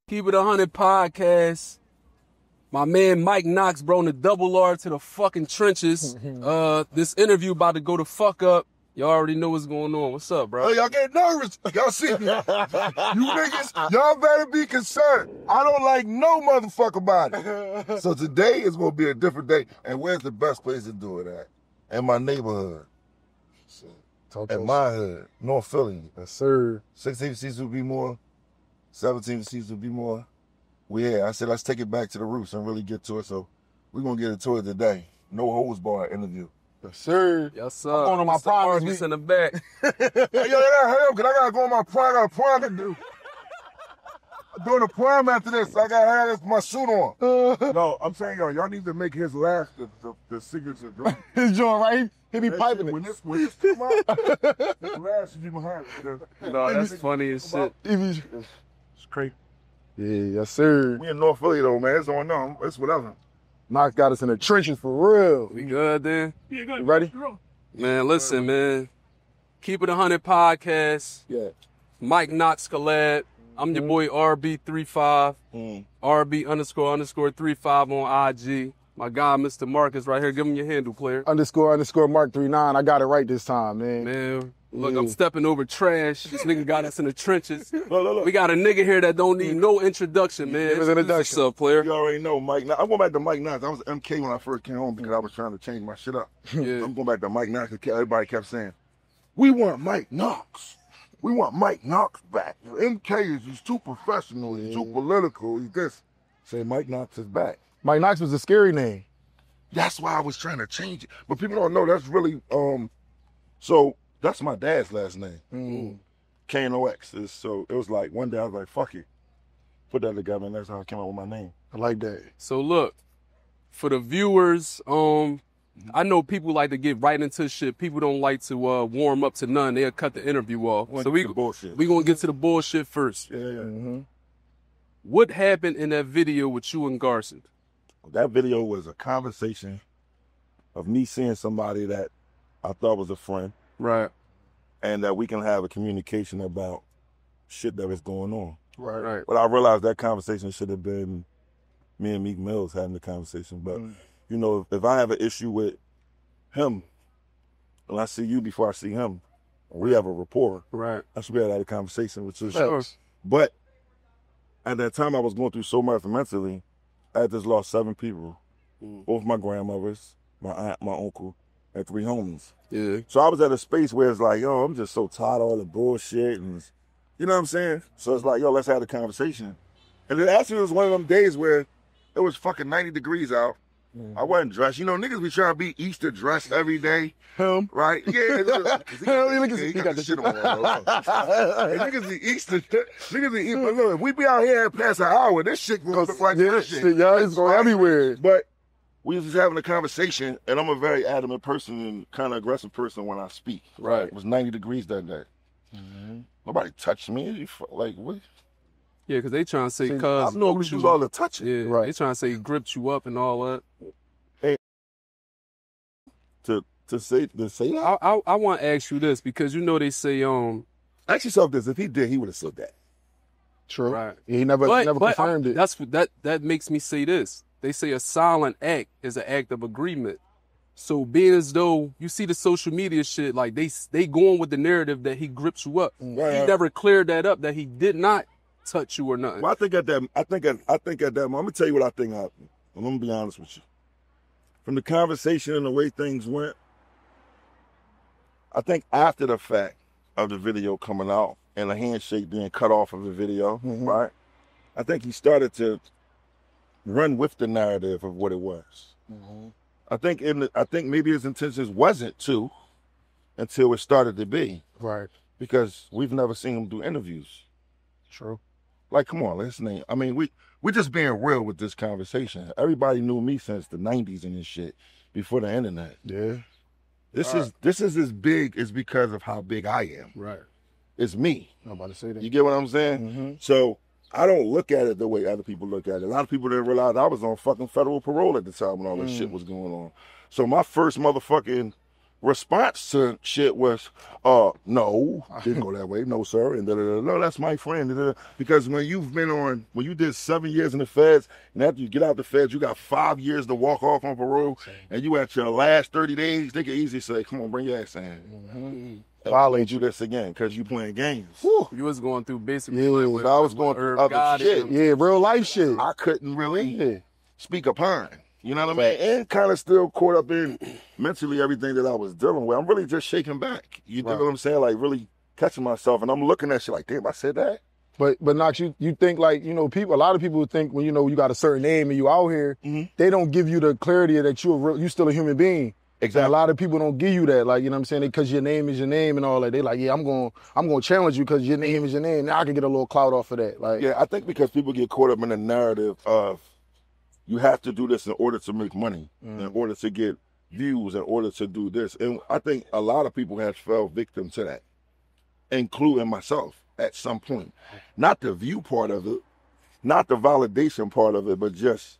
Keep It 100 podcast. My man Mike Knox, bro, in the double R to the fucking trenches. This interview about to go the fuck up. Y'all already know what's going on. What's up, bro? Oh, y'all get nervous. Y'all see me. You niggas, y'all better be concerned. I don't like no motherfucker body. So today is going to be a different day. And where's the best place to do it at? In my neighborhood. At my hood. North Philly. Yes, sir. 16 seats would be more. 17 seats would be more. I said, let's take it back to the roots and really get to it. So we're going to get into it today. No holds barred interview. Yes, sir. Yes, sir. I'm going on my prime. In the back. Hey, yo, they gotta hurry up because I got to go on my prime. I got a prime to do. I'm doing a prime after this. So I got to have my suit on. No, I'm saying, y'all need to make his last the signature drink. His joint, right? He be piping it. When this come out, his last should be behind it. No, that's funny as shit. It's crazy. Yeah, yes, sir. We in North Philly, though, man. It's on them. It's whatever. Knox got us in the trenches for real. We good, then? Yeah, good. You ready? Man, listen, man. Keep It 100 podcast. Yeah. Mike Knox collab. I'm your boy RB35. RB__35 on IG. My guy, Mr. Marcus, right here. Give him your handle, player. __Mark39. I got it right this time, man. Man, look, I'm stepping over trash. This nigga got us in the trenches. Look. We got a nigga here that don't need no introduction, man. Give us an introduction. What's up, player? You already know Mike Knox. I'm going back to Mike Knox. I was MK when I first came home because I was trying to change my shit up. Yeah. I'm going back to Mike Knox because everybody kept saying, we want Mike Knox. We want Mike Knox back. MK is too professional. He's too political. He's this. Say Mike Knox is back. Mike Knox was a scary name. That's why I was trying to change it. But people don't know that's really, so that's my dad's last name. Knox. So it was like, one day I was like, fuck it. Put that together and that's how I came up with my name. I like that. So look, for the viewers, I know people like to get right into shit. People don't like to warm up to none. They'll cut the interview off. So we gonna get to the bullshit first. Yeah. What happened in that video with you and Garci? That video was a conversation of me seeing somebody that I thought was a friend. Right. And that we can have a communication about shit that is going on. Right. But I realized that conversation should have been me and Meek Mill having the conversation. But, you know, if I have an issue with him, and I see you before I see him, we have a rapport. Right. I should be able to have a conversation with you. Sure. But at that time, I was going through so much mentally. I had just lost 7 people. Both my grandmothers, my aunt, my uncle, and 3 homies. Yeah. So I was at a space where it's like, yo, I'm just so tired of all the bullshit. And you know what I'm saying? So it's like, yo, let's have a conversation. And it actually was one of them days where it was fucking 90 degrees out. I wasn't dressed. You know, niggas be trying to be Easter dressed every day. Him? Right? Yeah. He got the shit on. Niggas be Easter. Niggas be Easter. Look, if we be out here past an hour, this shit gonna look like this shit. Y'all, it's going everywhere. But we was just having a conversation, and I'm a very adamant person and kind of aggressive person when I speak. Right. It was 90 degrees that day. Nobody touched me. Like, what? Yeah, because they trying to say, I normally do all the touching. Yeah, right. They trying to say he gripped you up and all that. Hey, to say that? I want to ask you this because you know they say ask yourself this: if he did, he would have said that. True. Right. Yeah, he never confirmed it. That makes me say this. They say a silent act is an act of agreement. So being as though you see the social media shit, like they going with the narrative that he grips you up. Right. He never cleared that up that he did not touch you or nothing. Well, I think at that moment, I'm gonna tell you what I think happened. I'm gonna be honest with you. From the conversation and the way things went, I think after the fact of the video coming out and the handshake being cut off of the video, right? I think he started to run with the narrative of what it was. I think maybe his intentions wasn't to until it started to be. Right. Because we've never seen him do interviews. True. Like, come on, listen. I mean, we're just being real with this conversation. Everybody knew me since the 90s and this shit, before the internet. Yeah. This is as big as because of how big I am. Right. It's me. I'm about to say that. You get what I'm saying? So I don't look at it the way other people look at it. A lot of people didn't realize I was on fucking federal parole at the time when all this shit was going on. So my first motherfucking response to shit was, no, didn't go that way, no sir, and no, that's my friend. Because when you did 7 years in the feds, and after you get out the feds, you got 5 years to walk off on parole, and you at your last 30 days, they can easily say, come on, bring your ass in. Violate you this again, because you playing games. You was going through basically. Yeah, I was going through other shit. Yeah, real life shit. I couldn't really speak upon. You know what I mean? And kind of still caught up in mentally everything that I was dealing with. I'm really just shaking back. You know what I'm saying? Like really catching myself, and I'm looking at shit like, damn, I said that. But Knox, you think like, you know, a lot of people would think when, you know, you got a certain name and you out here, they don't give you the clarity that you still a human being. Exactly. And a lot of people don't give you that, like, you know what I'm saying? Because your name is your name and all that. They like, yeah, I'm going to challenge you because your name is your name. Now I can get a little clout off of that. Like, yeah, I think because people get caught up in the narrative of you have to do this in order to make money, in order to get views, in order to do this. And I think a lot of people have fell victim to that, including myself at some point. Not the view part of it, not the validation part of it, but just,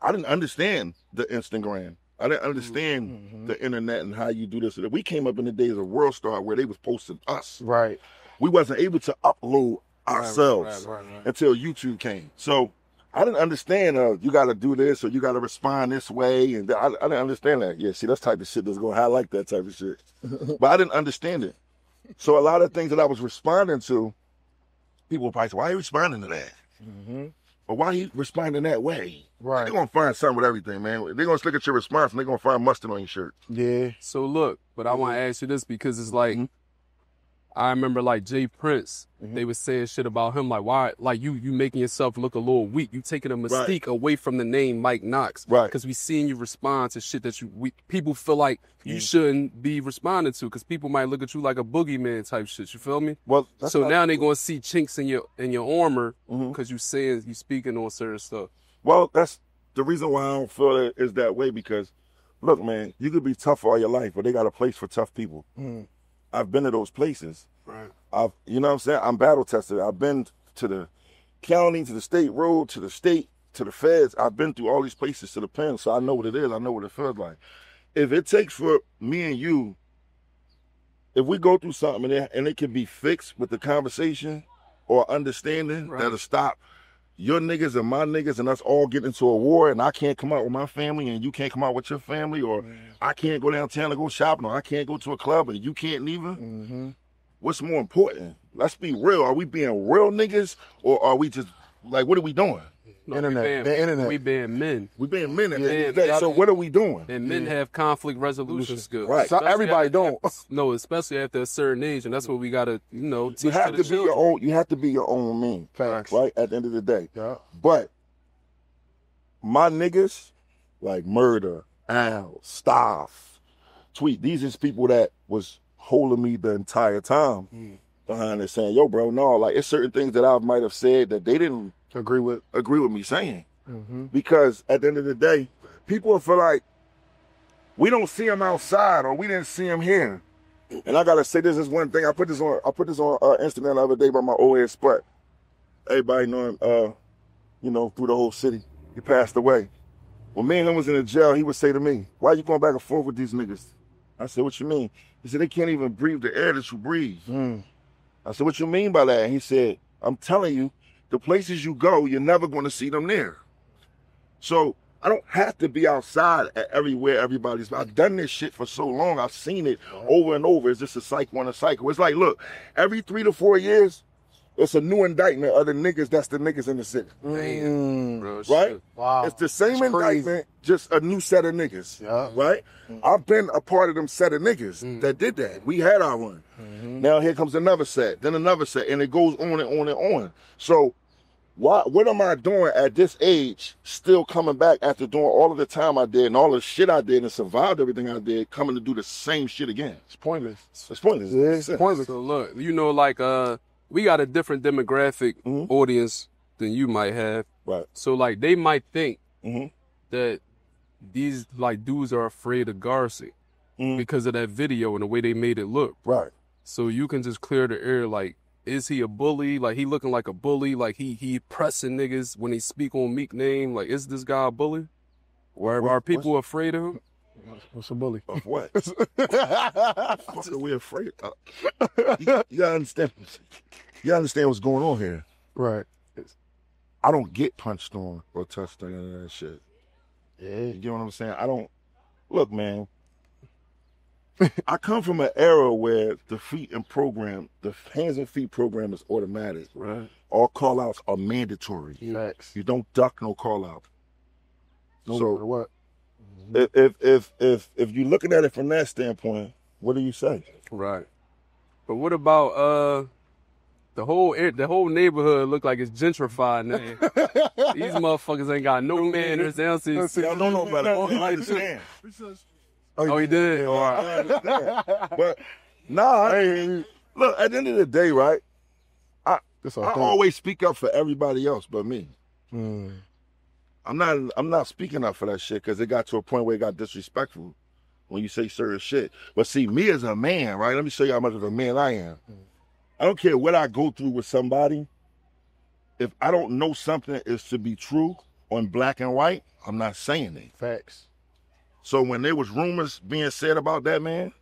I didn't understand the Instagram. I didn't understand the internet and how you do this. We came up in the days of World Star where they was posting us. right. We wasn't able to upload ourselves until YouTube came. So I didn't understand you got to do this or you got to respond this way. And I didn't understand that. Yeah, see, that's the type of shit that's going to, I like that type of shit. But I didn't understand it. So a lot of things that I was responding to, people would probably say, why are you responding to that? Or why are you responding that way? Right. They're going to find something with everything, man. They're going to look at your response and they're going to find mustard on your shirt. Yeah. So look, but I want to ask you this because it's like, I remember like Jay Prince, they was saying shit about him like, why, like you making yourself look a little weak. You taking a mystique away from the name Mike Knox. Right. Because we seeing you respond to shit that people feel like you shouldn't be responding to because people might look at you like a boogeyman type shit. You feel me? Well, so now they going to see chinks in your armor because you speaking on certain stuff. Well, that's the reason why I don't feel it is that way because, look, man, you could be tough all your life, but they got a place for tough people. I've been to those places. Right. You know what I'm saying? I'm battle tested. I've been to the county, to the state road, to the state, to the feds. I've been through all these places to the pen, so I know what it is. I know what it feels like. If it takes for me and you, if we go through something and it can be fixed with the conversation or understanding that'll stop your niggas and my niggas and us all get into a war and I can't come out with my family and you can't come out with your family or I can't go downtown to go shopping or I can't go to a club and you can't neither. What's more important? Let's be real. Are we being real niggas or are we just, like, what are we doing? No, the internet. We being men. We being men at the end of the day. So what are we doing? And men have conflict resolution skills. Right. So everybody don't. No, especially after a certain age, and that's what we gotta, teach You have to to be your own. You have to be your own man. Facts. Right. At the end of the day. Yeah. But my niggas, like Murder, Al, Staff, Tweet. These is people that was holding me the entire time behind it, saying, "Yo, bro, no, like it's certain things that I might have said that they didn't agree with me saying." Because at the end of the day, people feel like we don't see them outside or we didn't see them here. And I gotta say, this is one thing. I put this on Instagram the other day by my old head Sput. Everybody know him, through the whole city. He passed away. When me and him was in the jail, he would say to me, "Why you going back and forth with these niggas?" I said, "What you mean?" He said, "They can't even breathe the air that you breathe." I said, "What you mean by that?" And he said, "I'm telling you, the places you go, you're never going to see them there. So I don't have to be outside at everywhere everybody's. I've done this shit for so long. I've seen it over and over. It's just a cycle on a cycle. It's like, look, every 3 to 4 years, it's a new indictment of the niggas that's the niggas in the city. Bro, right? shit. Wow. It's the same indictment, just a new set of niggas. Yeah. Right? I've been a part of them set of niggas that did that. We had our one. Now here comes another set, then another set, and it goes on and on and on. So what am I doing at this age, still coming back after doing all of the time I did and all the shit I did and survived everything I did, coming to do the same shit again? It's pointless. It's pointless. Yeah, it's pointless. So look, we got a different demographic audience than you might have. Right. So like they might think that these like dudes are afraid of Garci because of that video and the way they made it look. Right. So you can just clear the air like, is he a bully? Like he looking like a bully? Like he pressing niggas when he speak on Meek name? Like is this guy a bully? Are people afraid of him? What's a bully? Of what? What are we afraid of? You gotta understand. You gotta understand what's going on here. Right. I don't get punched on or touched on any of that shit. Yeah. You get what I'm saying? I don't. Look, man. I come from an era where the hands and feet program is automatic. Right. All call outs are mandatory. Facts. You don't duck no call out. No So matter what. if you're looking at it from that standpoint, what do you say? Right. But what about the whole neighborhood look like it's gentrified now. These motherfuckers ain't got no manners. They don't see. Y'all don't know about it. I understand. Oh, he did? All right. I understand. But nah, look, at the end of the day, right? I always speak up for everybody else but me. I'm not speaking up for that shit because it got to a point where it got disrespectful when you say certain shit. But see, me as a man, right? Let me show you how much of a man I am. I don't care what I go through with somebody. If I don't know something is to be true on black and white, I'm not saying it. Facts. So when there was rumors being said about that man,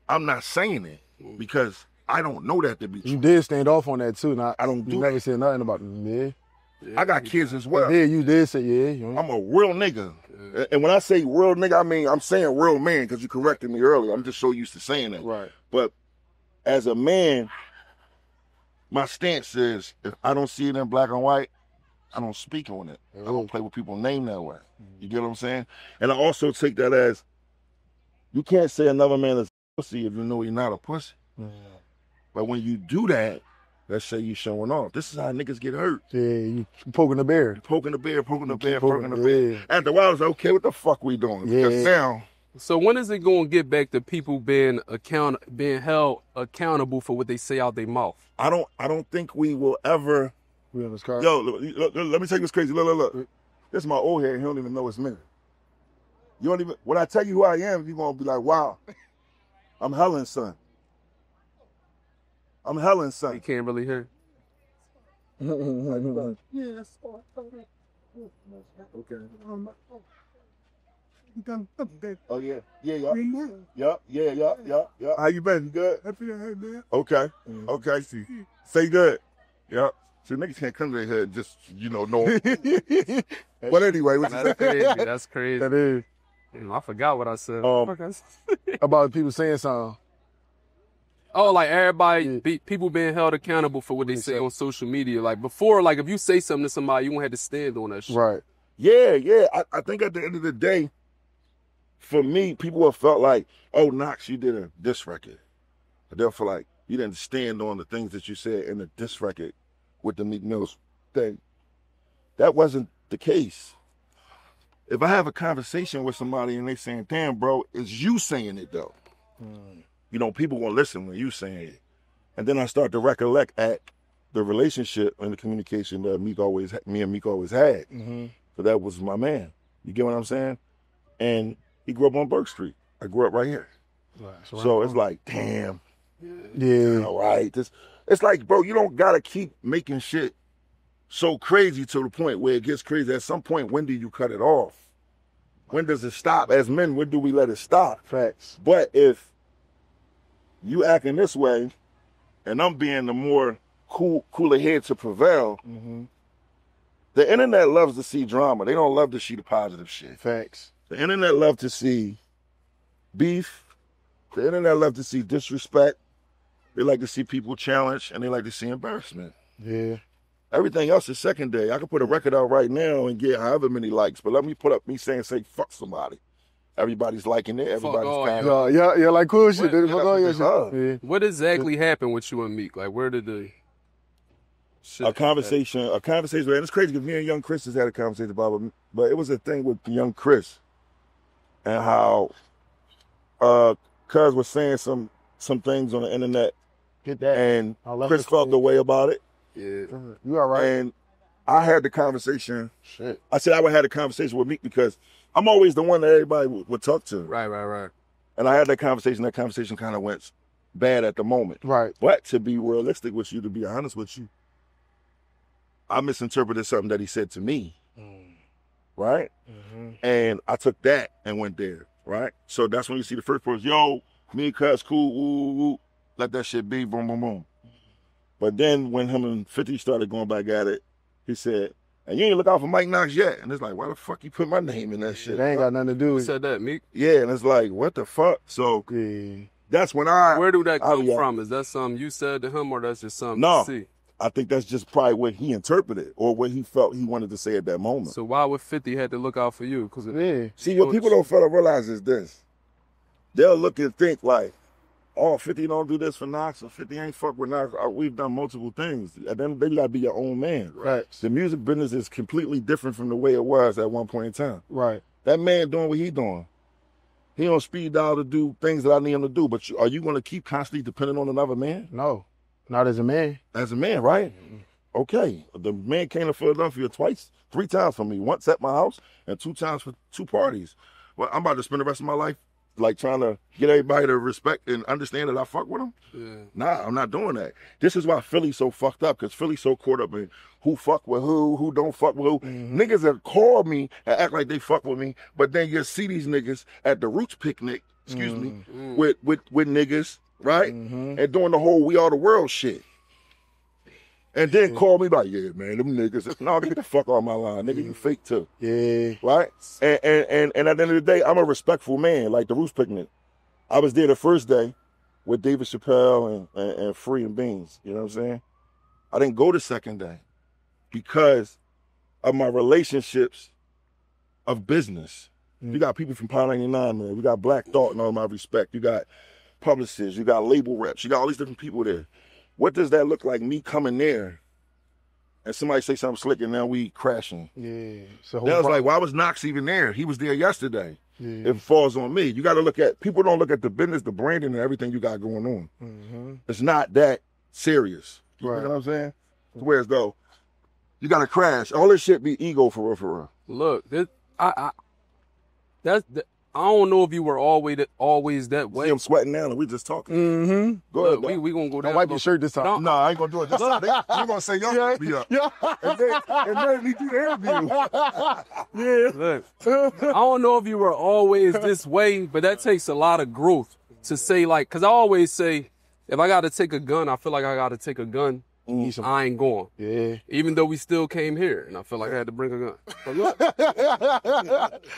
I'm not saying it because I don't know that to be true. You did stand off on that too. Now, I don't do you never that. said nothing about yeah. I got kids as well. Yeah, you did say yeah. I'm a real nigga. And when I say real nigga, I mean, I'm saying real man because you corrected me earlier. I'm just so used to saying that. Right. But as a man, my stance is if I don't see it in black and white, I don't speak on it. I don't play with people's name that way. You get what I'm saying? And I also take that as you can't say another man is a pussy if you know you're not a pussy. But when you do that, let's say you showing off. This is how niggas get hurt. Yeah, you poking the bear. Poking the bear. After a while, it's okay, what the fuck we doing? Yeah. Because now. So when is it going to get back to people being held accountable for what they say out their mouth? I don't think we will ever. We on this car. Yo, look, let me tell you what's crazy. Look. This is my old head. He don't even know it's me. You don't even. When I tell you who I am, you're gonna be like, wow. I'm Helen's son. I'm Helen's son. You can't really hear. Yes. Okay. Oh yeah. Yeah. How you been? Good. Happy to have man. Okay. Okay. See. Say good. Yep. So niggas can't come to their head just, know. But anyway, what you That's crazy. That's crazy. That is. I forgot what I said. About people saying something. Oh, like everybody, people being held accountable for what they say on social media. Like before, like if you say something to somebody, you won't have to stand on that shit. Right. Yeah. I think at the end of the day, for me, people have felt like, oh, Knox, you did a diss record. But they'll feel like you didn't stand on the things that you said in the diss record with the Meek Mill thing. That wasn't the case. If I have a conversation with somebody and they saying, damn, bro, it's you saying it, though. People gonna listen when you saying it. And then I start to recollect at the relationship and the communication that me and Meek always had. So that was my man. You get what I'm saying? And he grew up on Burke Street. I grew up right here. Right. So it's like, damn. Yeah. All right. It's like, bro, you don't gotta keep making shit so crazy to the point where it gets crazy. At some point, when do you cut it off? When does it stop? As men, when do we let it stop? Facts. But if you acting this way, and I'm being the more cooler head to prevail, the internet loves to see drama. They don't love to see the positive shit. Facts. The internet love to see beef. The internet love to see disrespect. They like to see people challenged, and they like to see embarrassment. Yeah. Everything else is secondary. I could put a record out right now and get however many likes, but let me put up me saying, say, fuck somebody. Everybody's liking it. Everybody's kind of... Yeah, like cool shit. Fuck all your shit. What exactly happened with you and Meek? Like, where did the... A conversation, and it's crazy because me and young Chris has had a conversation about it, but it was a thing with young Chris and how Cuz was saying some things on the internet. Get that. And Chris felt the way about it. Yeah. You all right? And I had the conversation. Shit. I said I would have a conversation with Meek because I'm always the one that everybody would talk to. Right. And I had that conversation. That conversation kind of went bad at the moment. Right. But to be realistic with you, to be honest with you, I misinterpreted something that he said to me. Right? And I took that and went there. right? So that's when you see the first person, yo, me and Cuz cool, woo, woo, let that shit be, boom, boom, boom. But then when him and 50 started going back at it, he said, and you ain't look out for Mike Knox yet. And it's like, why the fuck you put my name in that shit? It ain't got nothing to do Who with said that, Meek? Yeah, and it's like, what the fuck? So that's when Where do that come from? Is that something you said to him, or that's just something you see? I think that's just probably what he interpreted or what he felt he wanted to say at that moment. So why would 50 had to look out for you? Cause See, what people don't fail to realize is this. They'll look and think like, oh, 50 don't do this for Knox, or 50 ain't fuck with Knox. We've done multiple things. At the end of the day, you gotta be your own man. Right. The music business is completely different from the way it was at one point in time. Right. That man doing what he doing. He on speed dial to do things that I need him to do, but are you gonna keep constantly depending on another man? No, not as a man. As a man, right? Okay. The man came to Philadelphia 3 times for me. Once at my house and 2 times for 2 parties. Well, I'm about to spend the rest of my life like trying to get everybody to respect and understand that I fuck with them. Yeah. Nah, I'm not doing that. This is why Philly's so fucked up, because Philly's so caught up in who fuck with who don't fuck with who. Niggas that call me and act like they fuck with me, but then you see these niggas at the Roots picnic, with niggas, right? And doing the whole we are the world shit. And then call me like, yeah, man, them niggas. No, get the fuck off my line. Nigga, you fake too. Yeah. Right? And at the end of the day, I'm a respectful man, like the Roots picnic. I was there the first day with David Chappelle and Free and Beans. You know what I'm saying? I didn't go the second day because of my relationships of business. You got people from Power 99, man. We got Black Thought and all my respect. You got publicists. You got label reps. You got all these different people there. What does that look like, me coming there and somebody say something slick and now we crashing? Yeah. So that was like, why was Knox even there? He was there yesterday. Yeah. It falls on me. You got to look at, people don't look at the business, the branding, and everything you got going on. It's not that serious. You know what I'm saying? Whereas though, you got to crash. All this shit be ego for real, for real. Look, I don't know if you were always that way. See, I'm sweating now and we just talking. Go ahead. We gonna go down. Don't wipe your shirt this time. No, I ain't gonna do it. You're gonna say y'all be up. Yeah. And then we do the interview. Look, I don't know if you were always this way, but that takes a lot of growth to say, like, because I always say, if I got to take a gun, I feel like I got to take a gun. I ain't going. Yeah. Even though we still came here, and I feel like I had to bring a gun. But look,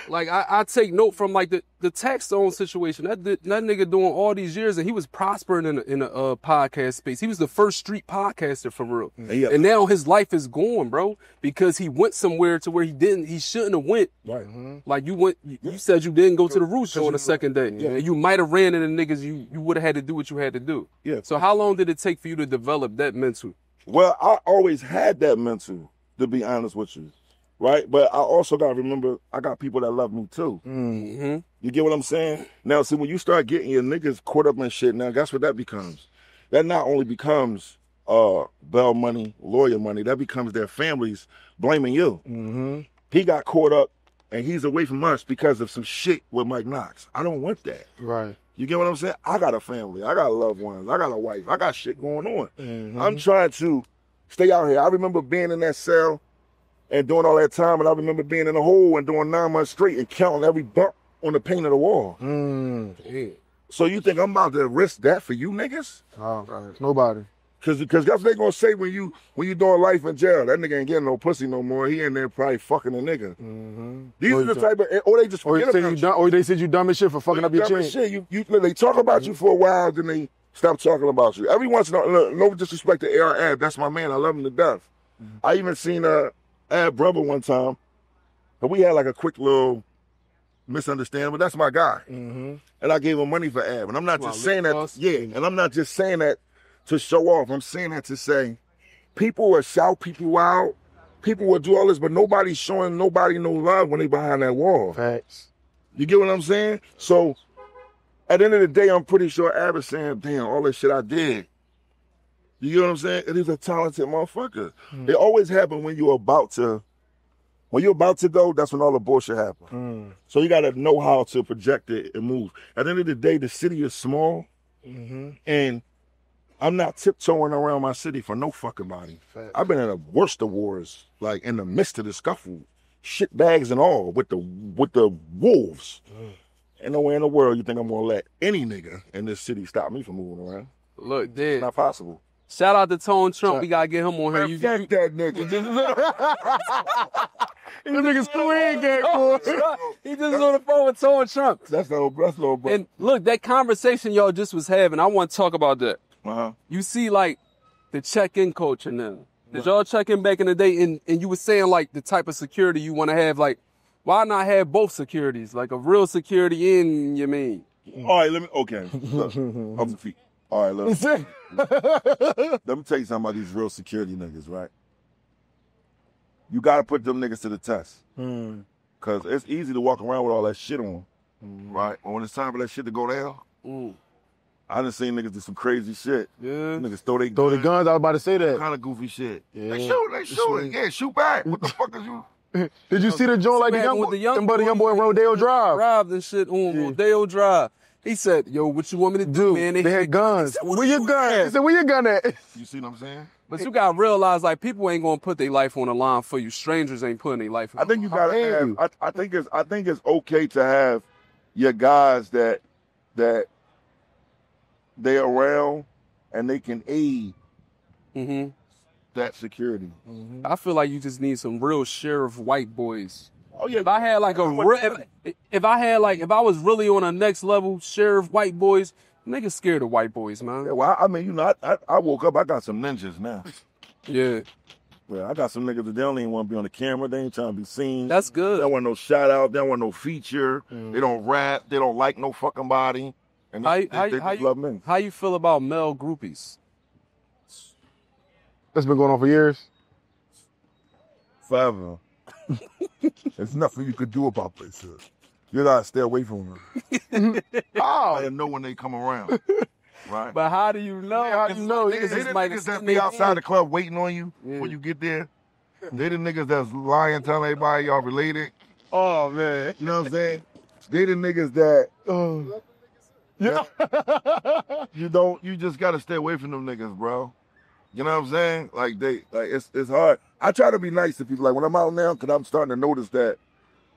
like I take note from like the tax zone situation. That nigga doing all these years, and he was prospering in a podcast space. He was the first street podcaster for real. Yeah. And now his life is gone, bro, because he went somewhere to where he shouldn't have went. Right. Like you said you didn't go to the Roots show on the second day. Yeah. And you might have ran into niggas you would have had to do what you had to do. Yeah. So how long did it take for you to develop that mental? Well, I always had that mental, to be honest with you, right? But I also got to remember, I got people that love me too. You get what I'm saying? Now, see, when you start getting your niggas caught up in shit, now guess what that becomes? That not only becomes bail money, lawyer money, that becomes their families blaming you. He got caught up and he's away from us because of some shit with Mike Knox. I don't want that. Right. You get what I'm saying? I got a family. I got loved ones. I got a wife. I got shit going on. I'm trying to stay out here. I remember being in that cell and doing all that time, and I remember being in a hole and doing 9 months straight and counting every bump on the paint of the wall. So you think I'm about to risk that for you niggas? Oh, right. Nobody. Cause that's what they gonna say when you doing life in jail. That nigga ain't getting no pussy no more. He in there probably fucking a nigga. These are the type of, or they just forget about you. Or they said you dumb as shit for fucking up your chain. Shit. They talk about you for a while, then they stop talking about you. Every once in a while, no disrespect to AR Ab, that's my man. I love him to death. I even seen Ab brother one time, but we had like a quick little misunderstanding. But that's my guy, and I gave him money for Ab. And I'm not just saying that. And I'm not just saying that to show off. I'm saying that to say, people will shout people out, people will do all this, but nobody's showing nobody no love when they behind that wall. Facts. You get what I'm saying? So, at the end of the day, I'm pretty sure Ab is saying, damn, all this shit I did. You get what I'm saying? And he's a talented motherfucker. It always happens when you're about to go, that's when all the bullshit happens. So you gotta know how to project it and move. At the end of the day, the city is small, and I'm not tiptoeing around my city for no fucking body. Fact. I've been in the worst of wars, like in the midst of the scuffle, shit bags and all, with the wolves. Ain't nowhere in the world you think I'm gonna let any nigga in this city stop me from moving around. Look, It's dude. not possible. Shout out to Tone Trump. We gotta get him on here. Fuck that nigga. These niggas Korean gang, boy. He just on the phone with Tone Trump. That's little bro. And look, that conversation y'all just was having, I want to talk about that. Uh-huh. You see, like, the check-in culture now. Did y'all check in back in the day? And you were saying, like, the type of security you want to have. Like, why not have both securities? Like, a real security and you mean? All right, okay. Look, off the feet. All right, look. Let me tell you something about these real security niggas, right? You got to put them niggas to the test. Because it's easy to walk around with all that shit on, right? But when it's time for that shit to go down, I done seen niggas do some crazy shit. Yeah. Niggas throw the guns. I was about to say that. kind of goofy shit. Yeah. They shoot. Yeah, shoot back. What the fuck is you? Did you see the joint like the young boy? Them buddy young boy in Rodeo Drive. Drive and shit on Rodeo Drive. He said, yo, what you want me to do, man? They had guns. Where your gun? He said, where your gun at? You see what I'm saying? But you gotta realize, like, people ain't gonna put their life on the line for you. Strangers ain't putting their life on I the think you gotta dare have. you? I think it's okay to have your guys that they around and they can aid line. that security. I feel like you just need some real sheriff white boys. Oh yeah. If I had like a real, if I was really on a next level sheriff white boys, niggas scared of white boys, man. Yeah, well, I mean, you know, I woke up. I got some ninjas now. Yeah, Well, I got some niggas that they don't even want to be on the camera. They ain't trying to be seen. that's They good. don't want no shout out. They don't want no feature. They don't rap. They don't like no fucking body. And they just love men. How you feel about male groupies? That's been going on for years. Forever. There's nothing you could do about this. You gotta stay away from them. I didn't know when they come around. Right? But how do you know? How do you know? They the niggas that be outside the club waiting on you when you get there. They the niggas that's lying, telling everybody y'all related. Oh, man. You know what I'm saying? They the niggas that You just gotta stay away from them niggas, bro. You know what I'm saying? Like it's hard. I try to be nice to people. Like when I'm out now, cause I'm starting to notice that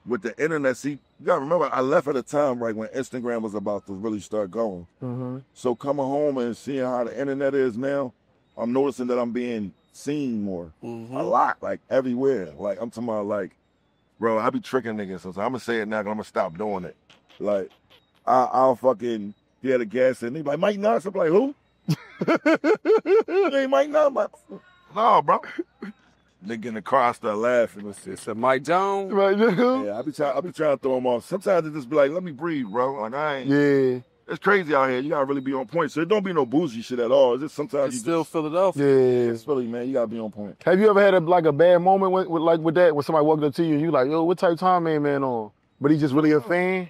with the internet. See, you gotta remember, I left at a time right when Instagram was about to really start going. So coming home and seeing how the internet is now, I'm noticing that I'm being seen more, a lot, like everywhere. Like I'm talking about, like, bro, I be tricking niggas. So I'm gonna say it now, cause I'm gonna stop doing it. Like I'll fucking get a gas and they be like, Mike Knox. I'm like, who? Hey, Mike Knox. I'm like, no, bro. Nigga in the car, I start laughing. It's a Mike Jones. Right now? Yeah, I be trying to throw them off. Sometimes it just be like, let me breathe, bro. Like I ain't. Yeah. It's crazy out here. You gotta really be on point. So it don't be no bougie shit at all. It's just sometimes It's you still Philadelphia. Yeah. It's Philly, man. You gotta be on point. Have you ever had a bad moment with that, when somebody walked up to you and you like, yo, what type of time man on? But he just really a fan?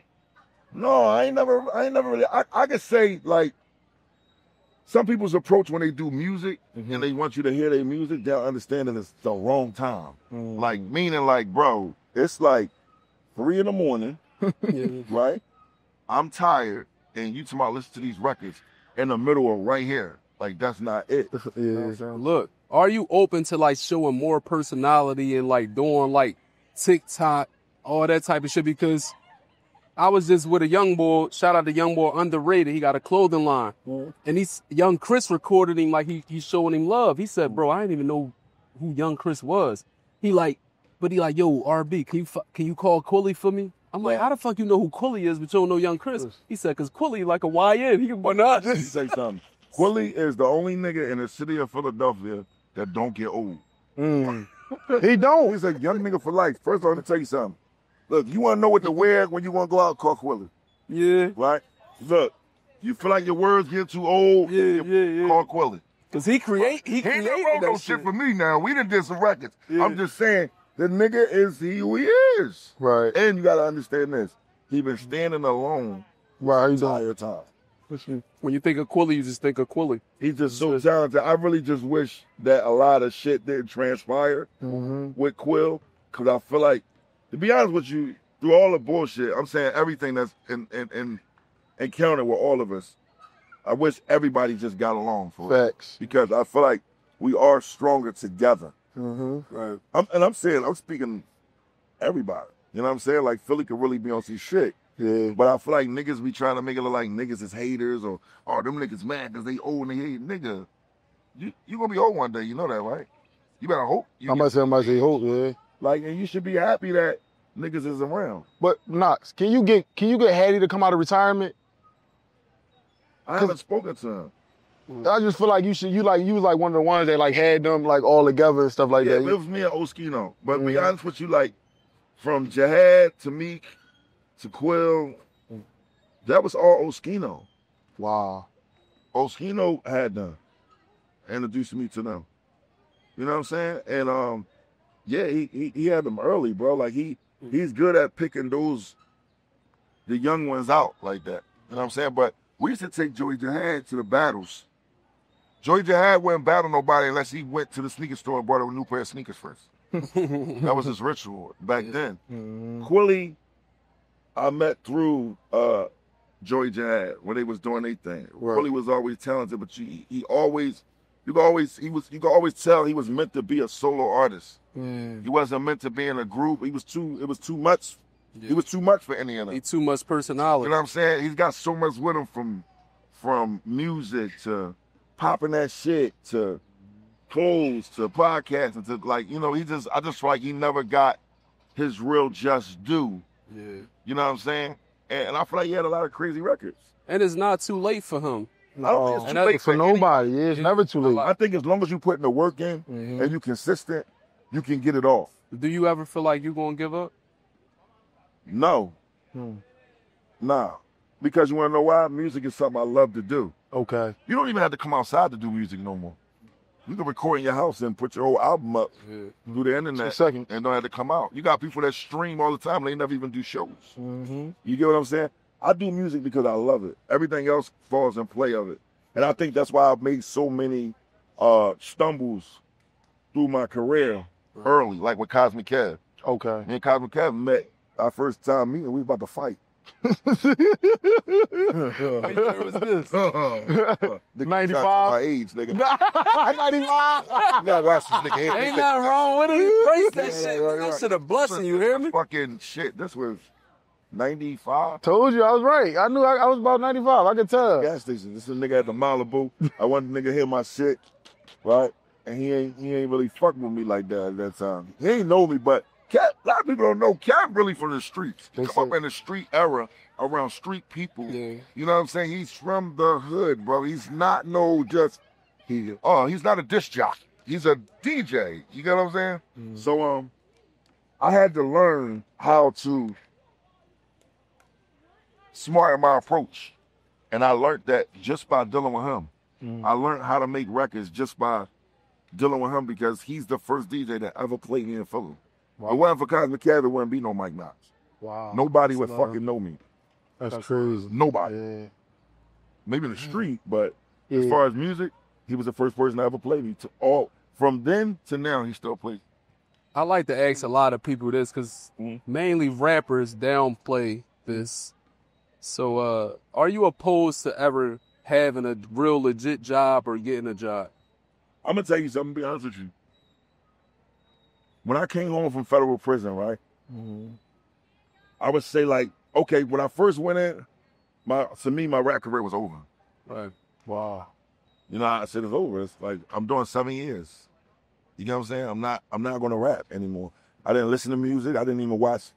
No, I ain't never really. I could say, like, some people's approach when they do music and they want you to hear their music, they'll understand that it's the wrong time. Like, meaning, like, bro, it's like 3 a.m, right? I'm tired, and you tomorrow listen to these records in the middle of right here. Like, that's not it. Yeah. Look, are you open to like showing more personality and like doing like TikTok, all that type of shit? Because I was just with a young boy, shout out to young boy Underrated. He got a clothing line. And he's young Chris recorded him like he's showing him love. He said, bro, I didn't even know who young Chris was. He like, yo, RB, can you call Quilly for me? I'm like, how the fuck you know who Quilly is, but you don't know young Chris? He said, cause Quilly like a YN. He can not. Let me say something. Quilly is the only nigga in the city of Philadelphia that don't get old. He don't. He's a young nigga for life. First of all, let me tell you something. Look, you want to know what to wear when you want to go out, call Quilly. Yeah. Right? Look, you feel like your words get too old, Yeah. call Quilly. Cause he He created ain't wrote no that shit for me now. We done did some records. Yeah. I'm just saying, the nigga is he who he is. Right. And you got to understand this. He been standing alone Right, how you the doing? entire time. When you think of Quilly, you just think of Quilly. He's just so talented. I really just wish that a lot of shit didn't transpire with Quill, because I feel like, to be honest with you, through all the bullshit, I'm saying everything that's in encounter with all of us, I wish everybody just got along for it. Facts. Because I feel like we are stronger together. Right. I'm speaking everybody. You know what I'm saying? Like, Philly could really be on some shit. Yeah. But I feel like niggas be trying to make it look like niggas is haters or, oh, them niggas mad because they old and they hate. Nigga, you gonna be old one day, you know that, right? You better hope. I might say hope, yeah. Like, and you should be happy that niggas is around. But Knox, can you get Hattie to come out of retirement? I haven't spoken to him. I just feel like you was like one of the ones that like had them like all together and stuff like that. It was me and Oskino. But to be honest with you, like from Jihad to Meek to Quill, that was all Oskino. Wow. Oskino had them, introduced me to them. You know what I'm saying? And yeah, he had them early, bro. Like he's good at picking the young ones out like that. You know what I'm saying? But we used to take Joey Jihad to the battles. Joey Jihad wouldn't battle nobody unless he went to the sneaker store and bought a new pair of sneakers first. That was his ritual back then. Quilly, I met through Joey Jihad when they was doing their thing. Right. Quilly was always talented, but you could always tell he was meant to be a solo artist. He wasn't meant to be in a group. It was too much. Yeah. He was too much for any of them. He too much personality. You know what I'm saying? He's got so much with him from music to popping that shit to clothes to podcasting to like, you know, I just feel like he never got his real just due. Yeah. You know what I'm saying? And I feel like he had a lot of crazy records. And it's not too late for him. I don't think it's too late for nobody. Yeah, it's never too late. I think as long as you put in the work in and you consistent, you can get it off. Do you ever feel like you're gonna give up? No. Nah. Because you wanna know why? Music is something I love to do. Okay. You don't even have to come outside to do music no more. You can record in your house and put your whole album up through the internet and don't have to come out. You got people that stream all the time and they never even do shows. You get what I'm saying? I do music because I love it. Everything else falls in play of it. And I think that's why I've made so many stumbles through my career early, like with Cosmic Kev. Okay. Me and Cosmic Kev met our first time meeting, we was about to fight. What year was this? 95? My age, nigga. 95? You gotta watch this nigga here. Ain't nothing wrong with it. Embrace that shit. That shit a blessing, you hear me? Fucking shit. This was 95. Told you I was right. I knew I was about 95. I could tell. Gas station. This is a nigga at the Malibu. I wanted the nigga to hear my shit, right? And he ain't really fucking with me like that at that time. He ain't know me, but Cat, a lot of people don't know Cat really from the streets. Come up in the street era around street people. Yeah. You know what I'm saying? He's from the hood, bro. He's not he's not a disc jockey. He's a DJ. You get what I'm saying? So I had to learn how to smarten my approach. And I learned that just by dealing with him. I learned how to make records just by dealing with him because he's the first DJ that ever played me in Philly. Wow. If it wasn't for Cosmic Kev, there wouldn't be no Mike Knox. Wow. Nobody would fucking know me. That's crazy. Nobody. Yeah. Maybe in the street, but as far as music, he was the first person to ever play me. From then to now, he still plays. I like to ask a lot of people this because mainly rappers downplay this. So are you opposed to ever having a real legit job or getting a job? I'm going to tell you something, be honest with you. When I came home from federal prison, right, I would say like, okay, when I first went in, my rap career was over. Right. Wow. You know, I said it's over. It's like I'm doing 7 years. You know what I'm saying? I'm not going to rap anymore. I didn't listen to music. I didn't even watch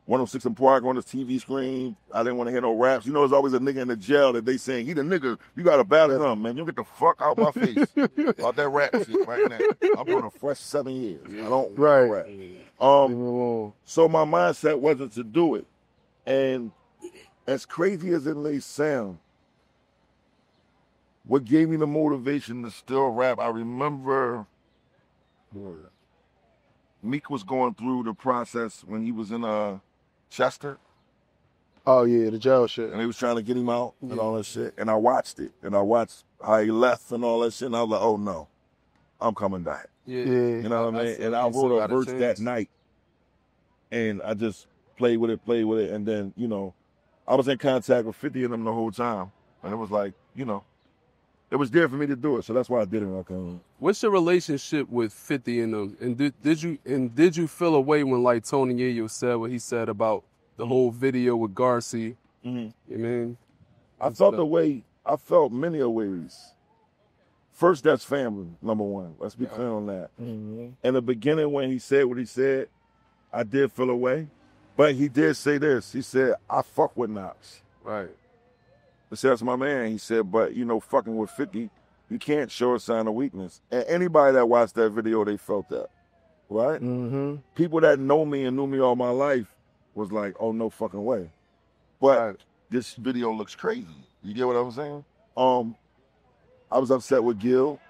106 and Park on the TV screen. I didn't want to hear no raps. You know, there's always a nigga in the jail that they saying, he the nigga, you got to battle him, man. You get the fuck out my face about that rap shit right now. I'm doing a fresh 7 years. I don't rap. So my mindset wasn't to do it. And as crazy as it may sound, what gave me the motivation to still rap, I remember Meek was going through the process when he was in Chester. Oh yeah, the jail shit. And they was trying to get him out and all that shit. And I watched it. And I watched how he left and all that shit. And I was like, oh no, I'm coming back. Yeah. You know what I mean? And I wrote a verse that night. And I just played with it. And then, you know, I was in contact with 50 of them the whole time. And it was like, you know, it was there for me to do it. So that's why I did it. What's your relationship with 50 and them? And did you feel a way when like Tony Yayo said what he said about the whole video with Garci. Mhm. You mean? I felt many ways. First, that's family, number one. Let's be clear on that. In the beginning, when he said what he said, I did feel away. But he did say this. He said, I fuck with Knox. Right. I said, that's my man. He said, but, you know, fucking with 50, you can't show a sign of weakness. And anybody that watched that video, they felt that. Right? People that know me and knew me all my life was like, oh, no fucking way. But this video looks crazy. You get what I'm saying? I was upset with Gil,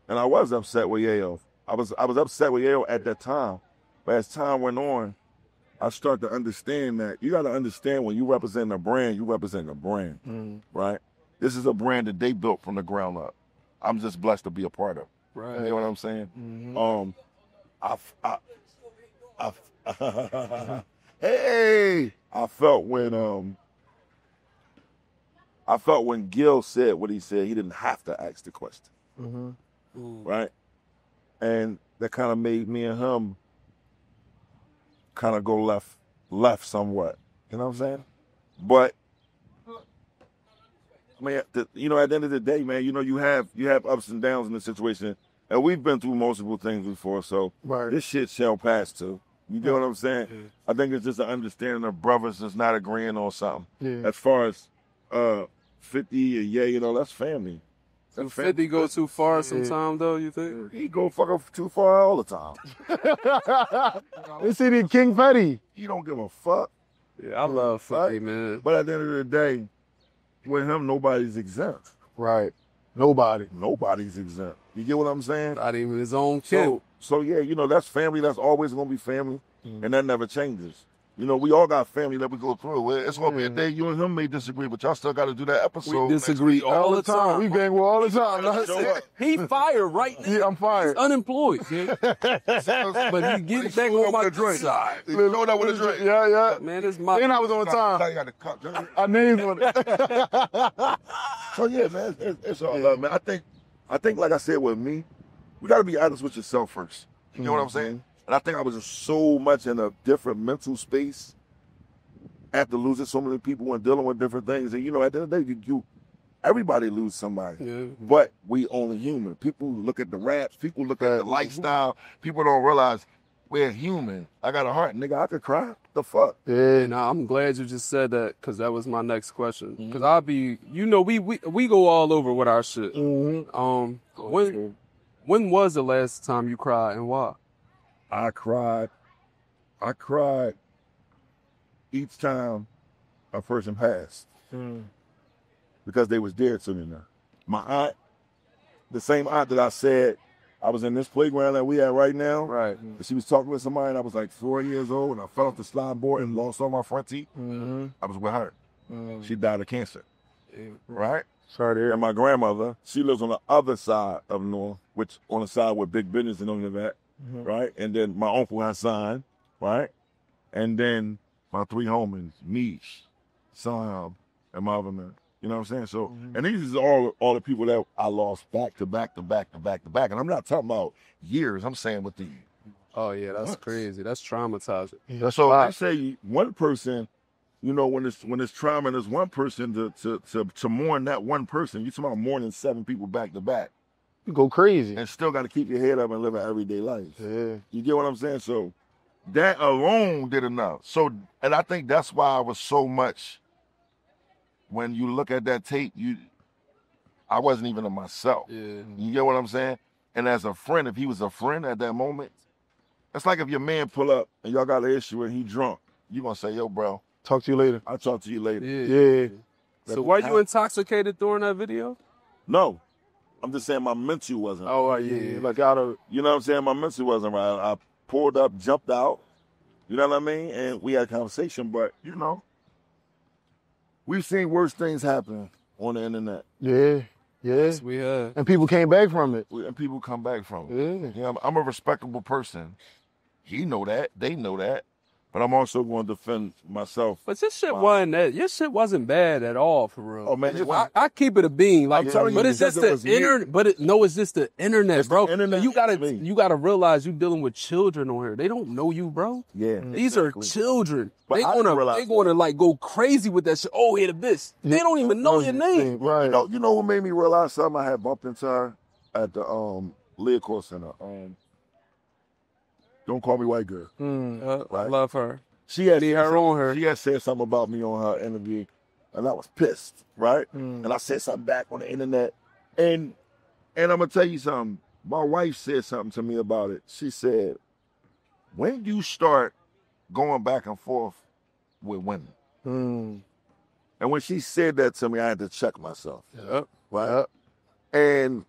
and I was upset with Yayo. I was upset with Yayo at that time. But as time went on, I started to understand that you got to understand when you represent a brand, you represent a brand, right? This is a brand that they built from the ground up. I'm just blessed to be a part of. Right. You know what I'm saying? I felt when Gil said what he said, he didn't have to ask the question, right? And that kind of made me and him kind of go left somewhat. You know what I'm saying? But I mean, you know, at the end of the day, man, you know, you have ups and downs in the situation, and we've been through multiple things before, so this shit shall pass too. You get what I'm saying? Yeah. I think it's just an understanding of brothers that's not agreeing on something. Yeah. As far as 50 and you know, that's family. That's 50 go too far sometimes, though, you think? He go fucking too far all the time. You see the King Fetty. He don't give a fuck. Yeah, I love 50, man. But at the end of the day, with him, nobody's exempt. Right. Nobody. Nobody's exempt. You get what I'm saying? Not even his own kid. So yeah, you know, that's family. That's always going to be family. And that never changes. You know, we all got family that we go through. It's going to be a day you and him may disagree, but y'all still got to do that episode. We disagree all the time. We bang all the time. He fired right now. Yeah, I'm fired. He's unemployed. Yeah. But he get back on my drink side. Know that with a drink. Yeah. Man, it's my... And I was on time. I got the cup. I named on it. So yeah, man, it's all love, man. I think, like I said with me, we got to be honest with yourself first. You know what I'm saying? And I think I was just so much in a different mental space after losing so many people and dealing with different things. And, you know, at the end of the day, everybody lose somebody. Yeah. But we only human. People look at the raps. People look at the lifestyle. People don't realize we're human. I got a heart, nigga. I could cry. The fuck? Yeah, nah, I'm glad you just said that because that was my next question. Because I'll be, you know, we go all over with our shit. When was the last time you cried and why? I cried each time a person passed because they was dear to me now. My aunt, the same aunt that I said I was in this playground that we at right now. Right. She was talking with somebody and I was like 4 years old and I fell off the slide board and lost all my front teeth. I was with her. She died of cancer. Right? Sorry to hear. And my grandmother, she lives on the other side of North, which on the side where big business and all of that. Right? And then my uncle Hassan, right? And then my three homies, Mish, Sam, and my other man. You know what I'm saying? So, and these are all the people that I lost back to back to back to back to back. And I'm not talking about years. I'm saying with the... Oh, yeah, that's months. Crazy. That's traumatizing. Yeah, so I say one person, you know, when it's trauma and there's one person to mourn that one person, you're talking about mourning 7 people back to back. You go crazy. And still got to keep your head up and live an everyday life. Yeah. You get what I'm saying? So that alone did enough. So, and I think that's why I was so much, when you look at that tape, I wasn't even in myself. Yeah. You get what I'm saying? And as a friend, if he was a friend at that moment, it's like if your man pull up and y'all got an issue and he drunk, you going to say, yo, bro. Talk to you later. I'll talk to you later. Yeah. So were you intoxicated during that video? No. I'm just saying my mental wasn't. Oh, yeah. Like out of, you know what I'm saying? My mental wasn't right. I pulled up, jumped out. You know what I mean? And we had a conversation, but, you know, we've seen worse things happen on the internet. Yeah. Yes, we have. And people came back from it. And people come back from it. Yeah. I'm a respectable person. He know that. They know that. but I'm also going to defend myself. But your shit wasn't that. Your shit wasn't bad at all, for real. Oh man, I keep it a bean, like, I'm telling but you, it's just because the it was internet. But it's just the internet, It's bro. the internet, you me. gotta realize you dealing with children on here. They don't know you, bro. Yeah, These are children. But They I didn't realize they gonna like go crazy with that shit. Oh, hit this. They don't even know your name. Right. You know what made me realize something? I had bumped into her at the Leocore Center. Don't Call Me White Girl. I Right? love her. She had her on her. She had said something about me on her interview, and I was pissed, right? And I said something back on the internet, and I'm gonna tell you something. My wife said something to me about it. She said, "When you start going back and forth with women," and when she said that to me, I had to check myself, right? And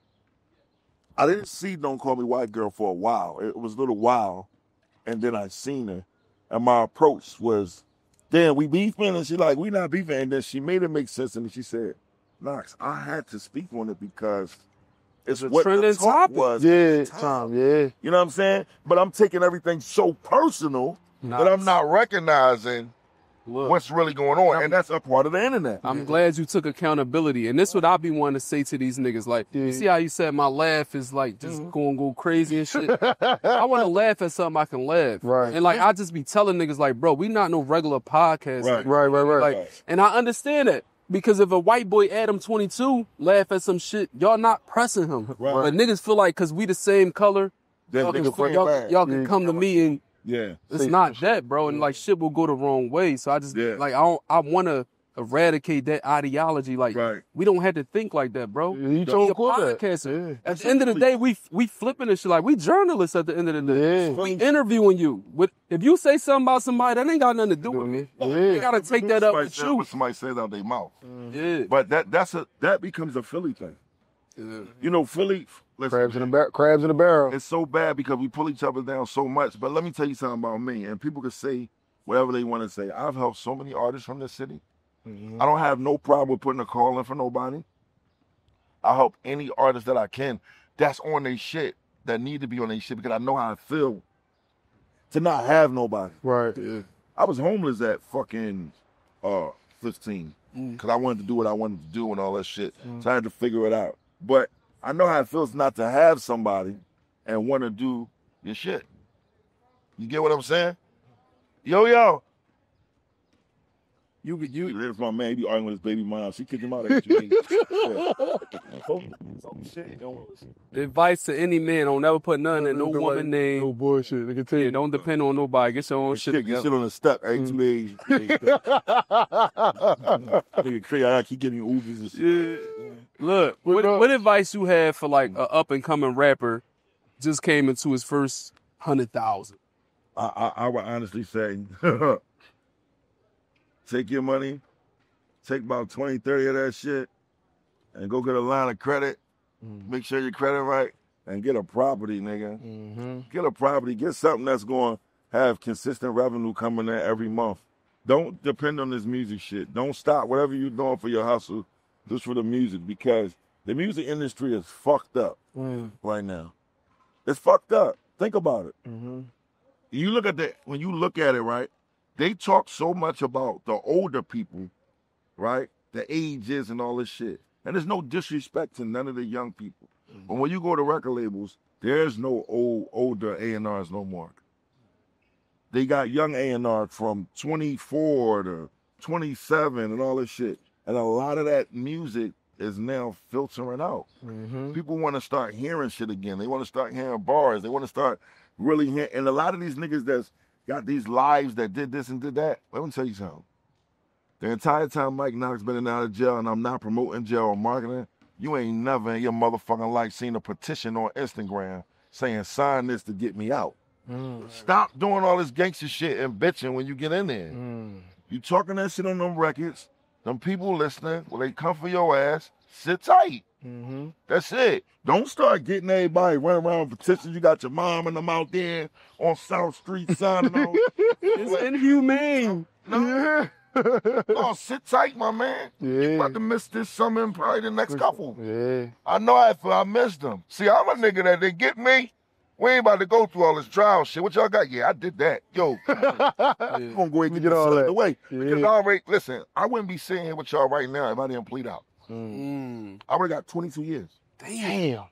I didn't see Don't Call Me White Girl for a while. It was a little while, and then I seen her. And my approach was, damn, we beefing? And she like, we not beefing. And then she made it make sense. And she said, Knox, I had to speak on it because it's what trending the talk topic. was. Yeah, Tom, yeah. You know what I'm saying? But I'm taking everything so personal that I'm not recognizing what's really going on. And that's a part of the internet. I'm glad you took accountability. And this what I be wanting to say to these niggas. Like, you see how you said my laugh is like just going to go crazy and shit? I want to laugh at something I can laugh. Right. And like, I just be telling niggas like, bro, we not no regular podcast. Right. Right. Like, and I understand that. Because if a white boy Adam 22 laugh at some shit, y'all not pressing him. Right. But niggas feel like because we the same color, That y'all nigga y'all can come to me and Yeah. it's not that, bro, and like shit will go the wrong way. So I just like I want to eradicate that ideology. Like we don't have to think like that, bro. You told a podcaster. At the end of the day, we flipping this shit. Like we journalists. At the end of the day, we interviewing you. If you say something about somebody, that ain't got nothing to do with me. You gotta take that up with you. Somebody says out their mouth. Yeah, but that becomes a Philly thing. You know, Philly. Crabs in the barrel. It's so bad because we pull each other down so much. But let me tell you something about me, and people can say whatever they want to say. I've helped so many artists from this city. I don't have no problem with putting a call in for nobody. I help any artist that I can that's on their shit, that need to be on their shit, because I know how I feel to not have nobody. Right. I was homeless at fucking 15 because I wanted to do what I wanted to do and all that shit. So I had to figure it out. But I know how it feels not to have somebody and want to do your shit. You get what I'm saying? Yo. There's my man, he be arguing with his baby mom. She kicked him out at Advice to any man: don't never put nothing in no woman name. No bullshit. Nigga tell you. Don't depend on nobody. Get your own shit Get together. shit on the step. Every 2 days. Nigga crazy. I keep getting Ubers and shit. Look, what advice you have for like a up and coming rapper just came into his first 100,000? I would honestly say, take your money, take about 20, 30 of that shit, and go get a line of credit. Make sure your credit right, and get a property, nigga. Get a property. Get something that's going to have consistent revenue coming in every month. Don't depend on this music shit. Don't stop whatever you're doing for your hustle just for the music, because the music industry is fucked up right now. It's fucked up. Think about it. You look at when you look at it, right, they talk so much about the older people, right, the ages and all this shit. And there's no disrespect to none of the young people. But when you go to record labels, there's no older A&Rs no more. They got young A&R from 24 to 27 and all this shit. And a lot of that music is now filtering out. People want to start hearing shit again. They want to start hearing bars. They want to start really hearing. And a lot of these niggas that's got these lives that did this and did that, let me tell you something. The entire time Mike Knox been in and out of jail, and I'm not promoting jail or marketing, you ain't never in your motherfucking life seen a petition on Instagram saying, sign this to get me out. Stop doing all this gangster shit and bitching when you get in there. You talking that shit on them records, them people listening, when they come for your ass, sit tight. That's it. Don't start getting everybody running around with petitions. You got your mom and them out there on South Street signing all. It's inhumane. No. No, sit tight, my man. You about to miss this summer and probably the next couple. I know I missed them. See, I'm a nigga that they get me, We ain't about to go through all this trial shit. What y'all got? Yeah, I did that. Yo, I'm gonna go ahead and get all this out that. the way. Yeah. Because I already, listen, I wouldn't be sitting here with y'all right now if I didn't plead out. I already got 22 years. Damn.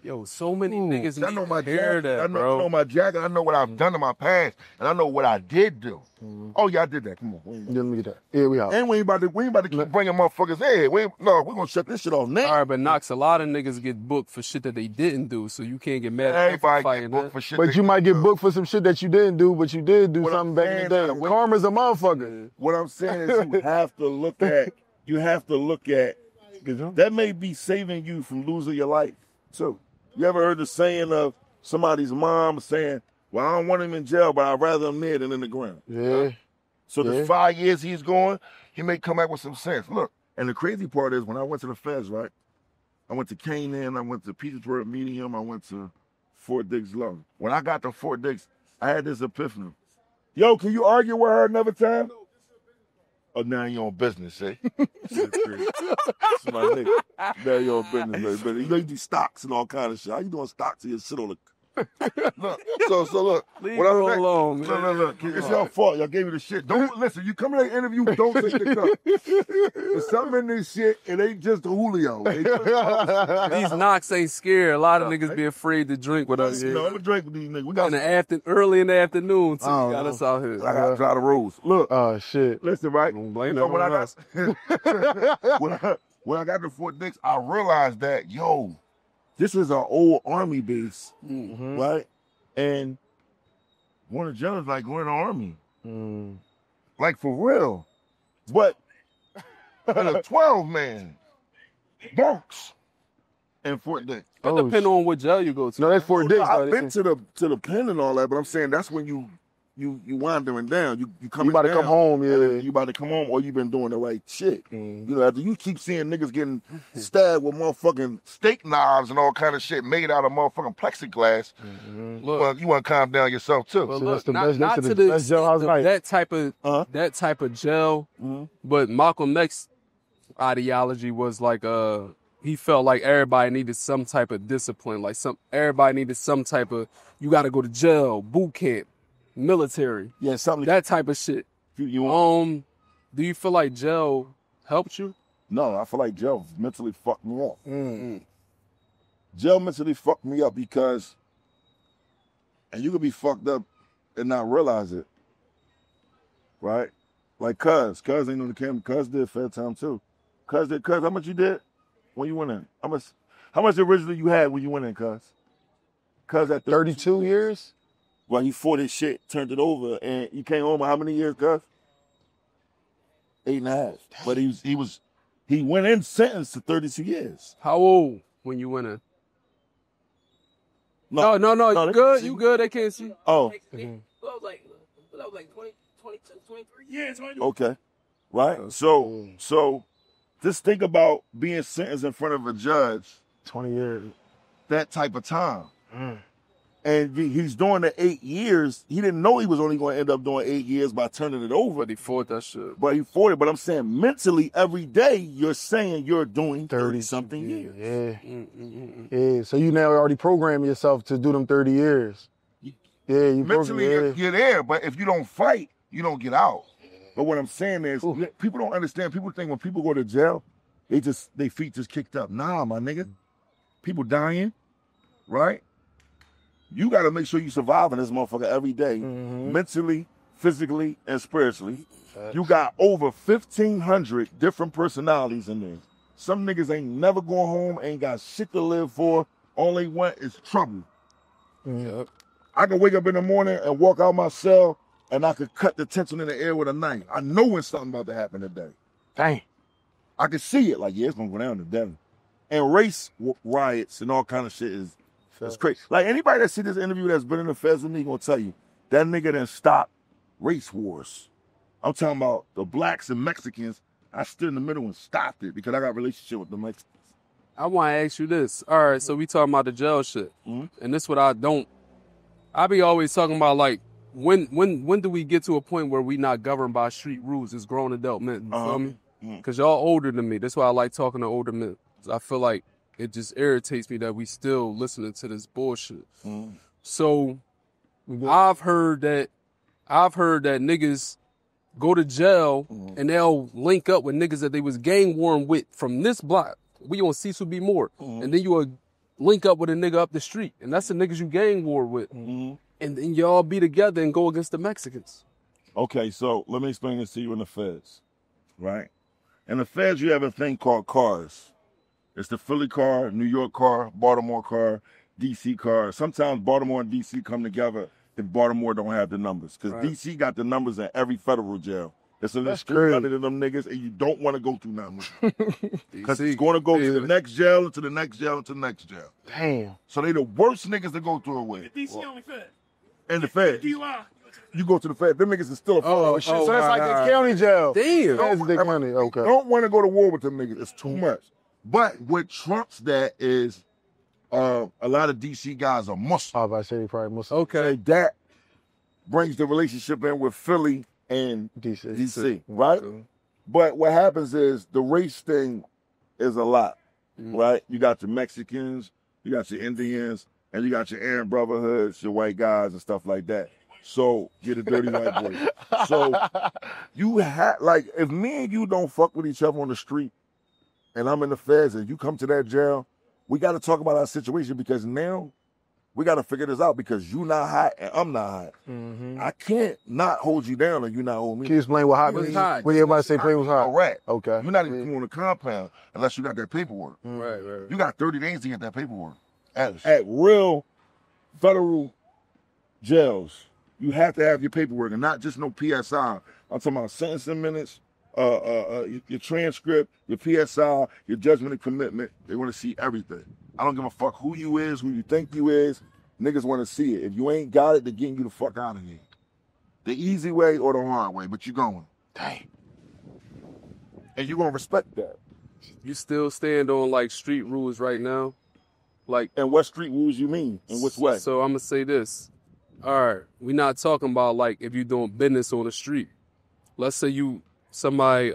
Yo, so many niggas I know my hear jacket. that, I know, bro. I know my jacket. I know what I've done in my past, and I know what I did do. Oh yeah, I did that. Come on. Let me get that. Here we are. And we ain't about to keep bringing motherfuckers in. We're gonna shut this shit off now. All right, but Knox, a lot of niggas get booked for shit that they didn't do, so you can't get mad at Everybody fighting get booked that. for shit. But you might get booked for some shit that you didn't do, but you did do What something I'm back in the saying day. is, Karma's a motherfucker. What I'm saying is you have to look at that may be saving you from losing your life too. You ever heard the saying of somebody's mom saying, well, I don't want him in jail, but I'd rather him there than in the ground. Yeah. So the 5 years he's going, he may come back with some sense. Look, and the crazy part is when I went to the feds, right? I went to Canaan, I went to Petersburg Medium, I went to Fort Dix Low. When I got to Fort Dix, I had this epiphany. Yo, can you argue with her another time? Oh, now you on business, eh? That's my nigga. Now you on business, but you know you do stocks and all kind of shit. How you doing stocks and you sit on the Look, so look. Leave What I'm her saying- alone, man. Look. It's your fault. Y'all gave me the shit. Don't listen. You come to that interview, don't take the cup. There's something in this shit. It ain't just the Julio. It just- These Knox ain't scared. A lot of niggas be afraid to drink with us. No, I'm gonna drink with these niggas. We got. Early in the afternoon, too. Oh, Got us out here. I gotta try the rules. Look, Oh, shit. listen, right? Don't blame So that when I on got when I got to Fort Dix, I realized that this is an old army base, right? And one of the generals like going in the army, like for real. But in a 12-man bunks in Fort Dix. It depends on what jail you go to. No, that's Fort Dix. I've been to the pen and all that, but I'm saying that's when you wandering down. You coming You about to down, come home, and yeah. You about to come home, or you been doing the right shit. You know, after you keep seeing niggas getting stabbed with motherfucking steak knives and all kind of shit made out of motherfucking plexiglass. Look, Well, you want to calm down yourself too. Well, So look, that's the not, best- not that's to the the best jailhouse extent night. of that type of jail, but Malcolm X ideology was like he felt like everybody needed some type of discipline, like everybody needed some type of you got to go to jail, boot camp, military, Yeah, something. that type of shit. You want? Do you feel like jail helped you? No, I feel like jail mentally fucked me up. Jail mentally fucked me up because, and you could be fucked up and not realize it, right? Like Cuz ain't on the camera. Cuz did fair time too. Cuz, how much you did when you went in? How much originally you had when you went in, Cuz? Cuz at 32 years? Well, he fought his shit, turned it over, and you came home with how many years, Cuz? 8.5. But he went in sentenced to 32 years. How old when you went in? No, No, they you can't good? see You me. good? They can't see. Oh, I was like 20, 22, 23. Yeah, 22. okay. Right? So just think about being sentenced in front of a judge 20 years. that type of time. And he's doing the 8 years. He didn't know he was only going to end up doing 8 years by turning it over. But he fought that shit. But he fought it. But I'm saying mentally, every day, you're saying you're doing 30-something years. Yeah. Yeah. So you now already programmed yourself to do them 30 years. Yeah, you Mentally, you're there. But if you don't fight, you don't get out. But what I'm saying is, people don't understand. People think when people go to jail, they feet just kicked up. Nah, my nigga. People dying, right? You got to make sure you survive in this motherfucker every day, mentally, physically, and spiritually. You got over 1,500 different personalities in there. Some niggas ain't never going home, ain't got shit to live for. All they want is trouble. Yep. I can wake up in the morning and walk out my cell, and I could cut the tension in the air with a knife. I know when something about to happen today. Dang. I can see it. Like, yeah, it's gonna go down today. And race riots and all kind of shit is crazy. Like, anybody that see this interview that's been in the feds with me gonna tell you, that nigga done stopped race wars. I'm talking about the blacks and Mexicans. I stood in the middle and stopped it because I got a relationship with the Mexicans. I want to ask you this. All right, so we talking about the jail shit, and this what I be always talking about, like, when do we get to a point where we not governed by street rules as grown adult men? You feel me? Because y'all older than me. That's why I like talking to older men. I feel like it just irritates me that we still listening to this bullshit. So I've heard that niggas go to jail and they'll link up with niggas that they was gang warring with from this block. We on Cecil B. Moore. And then you will link up with a nigga up the street. And that's the niggas you gang war with. And then y'all be together and go against the Mexicans. Okay, so let me explain this to you in the feds, right? In the feds, you have a thing called cars. It's the Philly car, New York car, Baltimore car, DC car. Sometimes Baltimore and DC come together if Baltimore don't have the numbers. Because DC got the numbers in every federal jail. It's a little under them niggas, and you don't want to go through nothing with them. Because it's going to go to the next jail, and to the next jail, and to the next jail. Damn. So they the worst niggas to go through it with. DC only fed. And the feds. DUI. You go to the feds. Them niggas is still a Oh, shit. So that's like the county jail. Damn. That's the county. Okay. Don't want to go to war with them niggas. It's too much. But what trumps that is a lot of DC guys are Muslim. Oh, I say they probably Muslim. Okay. That brings the relationship in with Philly and DC, right? But what happens is the race thing is a lot, right? You got your Mexicans, you got your Indians, and you got your Aryan brotherhoods, your white guys and stuff like that. So you're the dirty white boy. So you have, like, if me and you don't fuck with each other on the street, and I'm in the feds, and you come to that jail, we got to talk about our situation, because now we got to figure this out, because you not hot and I'm not hot. I can't not hold you down and you not hold me. Can you explain what hot means? When everybody say play was hot? Correct. Okay. You're not even on the compound unless you got that paperwork. Right. You got 30 days to get that paperwork. At real federal jails, you have to have your paperwork, and not just no PSI. I'm talking about sentencing minutes, your transcript, your PSI, your judgment and commitment. They want to see everything. I don't give a fuck who you is, who you think you is. Niggas want to see it. If you ain't got it, they're getting you the fuck out of here. The easy way or the hard way, but you going. Dang. And you gonna respect that. You still stand on like street rules right now? Like, and what street rules you mean? In which way? So I'm gonna say this. All right, we're not talking about like if you're doing business on the street. Let's say somebody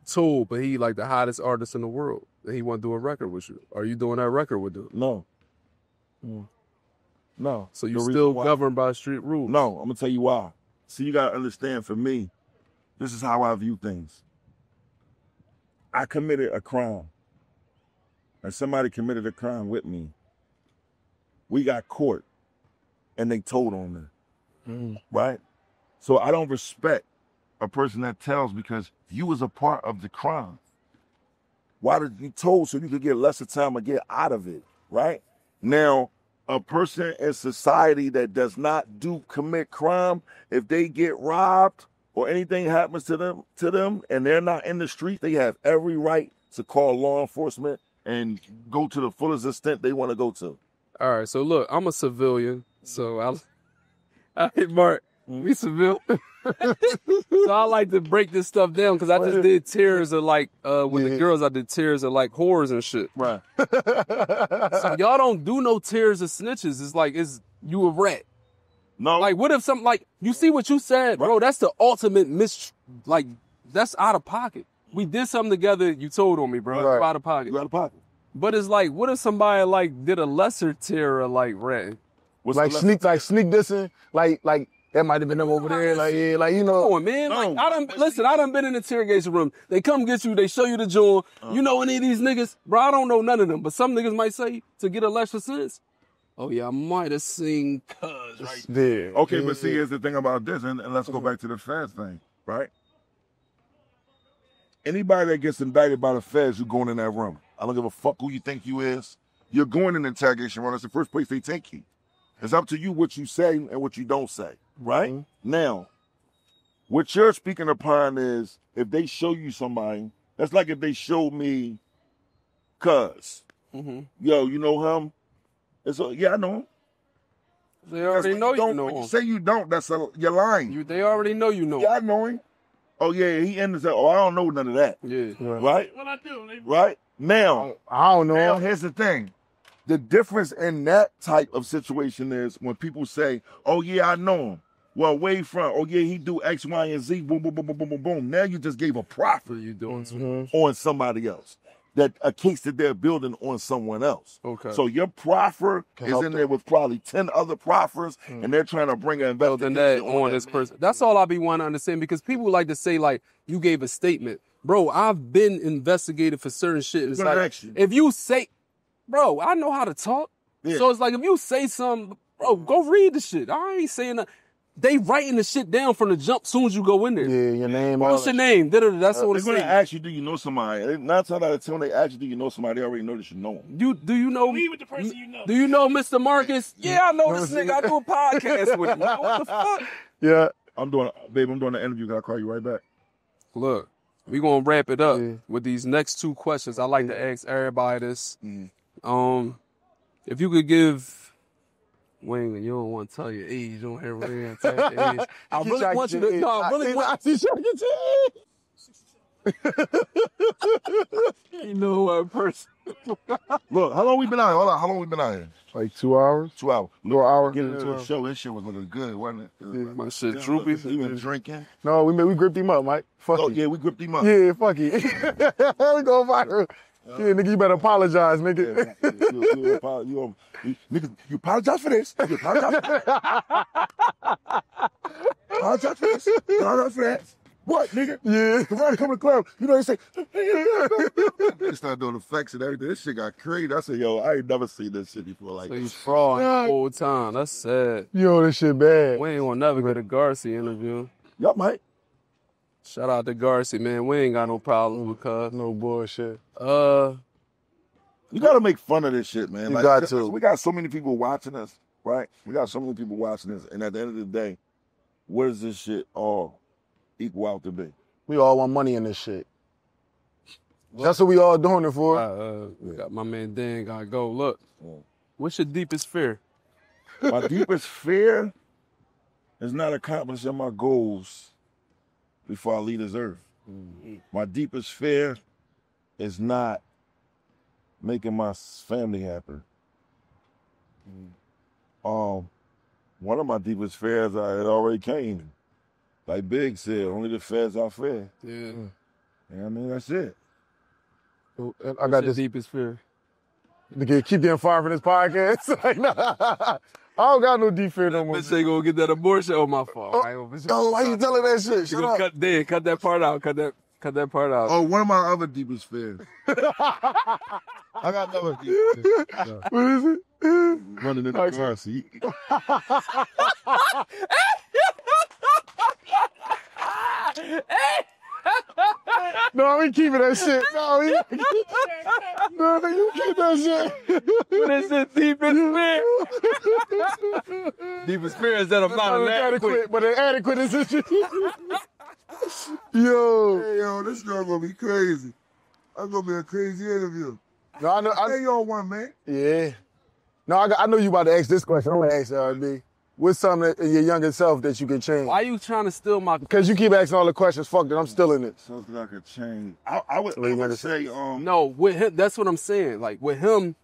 told, but he like the hottest artist in the world, and he want to do a record with you. Are you doing that record with him? No. No. So you still governed by street rules? No, I'm gonna tell you why. See, you gotta understand, for me, this is how I view things. I committed a crime, and somebody committed a crime with me. We got caught, and they told on me, right? So I don't respect a person that tells, because you was a part of the crime. Why did you told? So you could get lesser time or get out of it, right? Now, a person in society that does not commit crime, if they get robbed or anything happens to them and they're not in the street, they have every right to call law enforcement and go to the fullest extent they want to go to. All right, so look, I'm a civilian, so I hit Mark. We civilian. So I like to break this stuff down, because I just did tears of like with the girls. I did tears of like whores and shit. Right. So y'all don't do no tears of snitches. It's like you a rat. No. Like, what if something like you see what you said, bro? That's the ultimate like that's out of pocket. We did something together. You told on me, bro. Right. Out of pocket. You out of pocket. But it's like, what if somebody like did a lesser tear of like ratting? Like sneak dissing, like that might have been them over there, like, yeah, like, you know. Come on, man. Like, I done been in the interrogation room. They come get you, they show you the joint. You know any of these niggas? Bro, I don't know none of them, but some niggas might say to get a lesser sentence. Oh yeah, I might have seen cuz right there. Okay, but see, here's the thing about this, and let's go back to the feds thing, right? Anybody that gets indicted by the feds, you're going in that room. I don't give a fuck who you think you is. You're going in the interrogation room. That's the first place they take you. It's up to you what you say and what you don't say, right? Now, what you're speaking upon is if they show you somebody, that's like if they showed me cuz. Yo, you know him? Yeah, I know him. They already know you know him. Say you don't, you're lying. They already know you know him. Yeah, I know him. Oh, yeah, he ended up, I don't know none of that. Yeah. Right? What I do? Right? Now, I don't know. Now, here's the thing. The difference in that type of situation is when people say, oh, yeah, I know him. Well, where from? Oh, yeah, he do X, Y, and Z, boom, boom, boom, boom, boom, boom, boom. Now you just gave a profit you doing on somebody else. that a case that they're building on someone else. Okay. So your proffer is in there with probably 10 other proffers, and they're trying to bring an investigation that on this person. That's all I be wanting to understand, because people like to say, like, you gave a statement. Bro, I've been investigated for certain shit. It's like, if you say, bro, I know how to talk. Yeah. So it's like, if you say something, bro, go read the shit. I ain't saying that. They writing the shit down from the jump soon as you go in there. Yeah, your name. What's your name? That's what it's saying. They're gonna ask you, do you know somebody? 9 times out of 10, when they ask you, do you know somebody? They already know that you know him. Do you know? Leave with the person you know. Do you know Mr. Marcus? Yeah, I know this nigga. I do a podcast with him. What the fuck? Yeah, I'm doing the interview. Can I call you right back? Look, we gonna wrap it up with these next 2 questions. I like to ask everybody this. If you could give. Wayne, you don't want to tell your age. You don't hear Wayne tell your age. I really want you to. No, I really want. I see you get You know what, person. Look, how long we been out here? Hold on, how long we been out here? Like 2 hours. 2 hours. No hour. Get into the show. This shit was looking good, wasn't it? Yeah, my shit droopy. You been drinking? No, we gripped him up, Mike. Fuck it. Yeah, we gripped him up. Yeah, fuck it. We go viral. Yeah, nigga, you better apologize, nigga. You apologize for this. You apologize for that. Apologize for this. Apologize for that. What, nigga? Yeah. When I come to the club, you know, they say, they start doing effects and everything. This shit got crazy. I said, yo, I ain't never seen this shit before. Like, so you fraud the whole time. That's sad. Yo, this shit bad. We ain't gonna never get a Garci interview. Yup, mate. Shout out to Garci, man. We ain't got no problem with cuz. No bullshit. You gotta make fun of this shit, man. You got to. We got so many people watching us, right? We got so many people watching us, and at the end of the day, what does this shit all equal out to be? We all want money in this shit. That's what we all doing it for. Got my man Dan gotta go. Look, what's your deepest fear? My deepest fear is not accomplishing my goals before I leave this earth. My deepest fear is not making my family happy. One of my deepest fears, I had already came. Like Big said, only the fears I fear. Yeah. I mean, that's it. I got this deepest fear. To keep getting fired from this podcast. Like, nah, I don't got no deep fear no more. Bitch ain't gonna get that abortion on my fault. Why you telling that shit? Shut up. Cut that part out. Cut that part out. Oh, one of my other deepest fears. I got another deepest fear. What is it? Running in the car seat. No, we keeping that shit. No, you keep that shit. What is the deepest fear? Deepest fear is that I'm not inadequate. But inadequate is this shit. Yo. Hey, yo, this girl gonna be crazy. That's gonna be a crazy interview. No, I know. Hey, y'all one, man. Yeah. No, I know you about to ask this question. I'm gonna ask RB. What's something in your younger self that you can change? Why you trying to steal my? Because you keep asking all the questions. Fuck that, I'm still in it. Something I could change. I would say, No, with him, that's what I'm saying. Like, with him,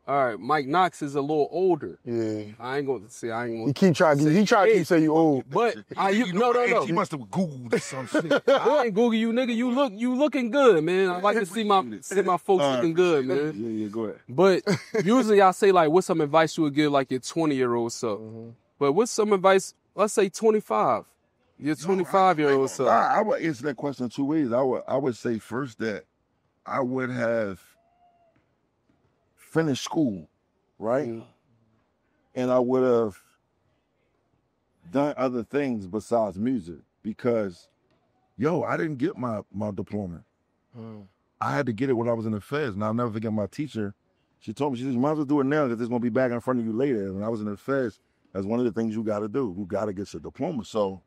all right, Mike Knox is a little older. Yeah. I ain't gonna say, He keep trying to say you old. But, no. He must have Googled some shit. I ain't Google you, nigga. You looking good, man. I like to see my folks looking good, man. Yeah, go ahead. But usually I say, like, what's some advice you would give, like, your 20-year-old self? Mm-hmm. But what's some advice, let's say 25, your 25-year-old self? I would answer that question 2 ways. I would say first that I would have finished school, right? Mm. And I would have done other things besides music because, I didn't get my diploma. I had to get it when I was in the feds, and I'll never forget my teacher. She told me, she said, you might as well do it now because it's going to be back in front of you later. When I was in the feds, that's one of the things you got to do. You got to get your diploma. So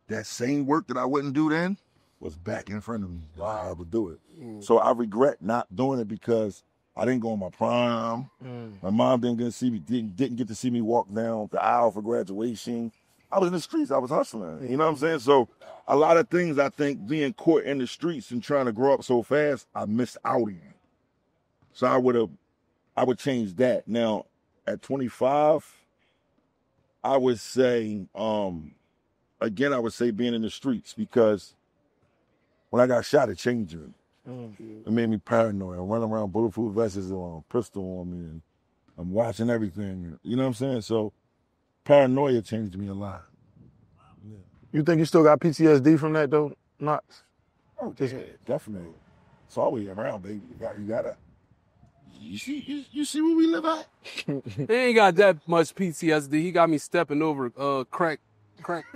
that same work that I wouldn't do then was back in front of me. Wow, I would do it. So I regret not doing it because I didn't go in my prime. My mom didn't get to see me walk down the aisle for graduation. I was in the streets. I was hustling. You know what I'm saying? So a lot of things I think being caught in the streets and trying to grow up so fast, I missed out on. So I would change that. Now, at 25, I would say, again, I would say being in the streets because when I got shot, it changed me. It made me paranoid. I run around bulletproof vests on, pistol on me, and I'm watching everything. You know what I'm saying? So paranoia changed me a lot. Yeah. You think you still got PTSD from that though, Knox? Oh, yeah, definitely. It's always around, baby. You gotta. You see where we live at? He ain't got that much PTSD. He got me stepping over crack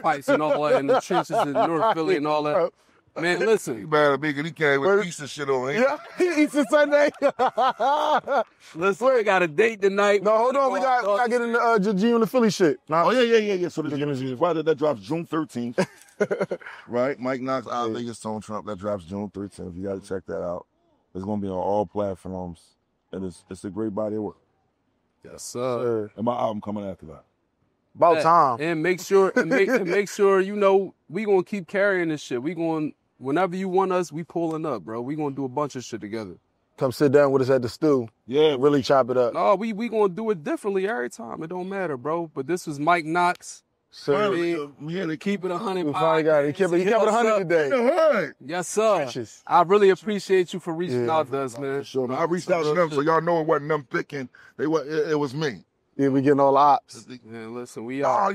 pipes and all that in the trenches in North Philly and all that. Man, He listen. mad at me because he came with Easter shit on. Yeah, Easter Sunday. Listen, we got a date tonight. No, hold on. We got getting the G on the Philly shit. Oh, yeah. So the Friday that drops June 13th. Right? Mike Knox, I think it's Stone Trump. That drops June 13th. You got to check that out. It's going to be on all platforms. And it's a great body of work. Yes, sir. And my album coming after that. About time. And make sure, you know, we going to keep carrying this shit. We going, whenever you want us, we pulling up, bro. We going to do a bunch of shit together. Come sit down with us at the stew. Yeah. Really chop it up. No, we going to do it differently every time. It don't matter, bro. But this was Mike Knox. Sir, to keep it 100. we finally got it. He kept it 100 today. Yes, sir. Precious. I really appreciate you for reaching out to us, man. Sure, man. I reached out to them so y'all know it wasn't them picking. It was me. Yeah, we getting all the ops. Man, listen, we out.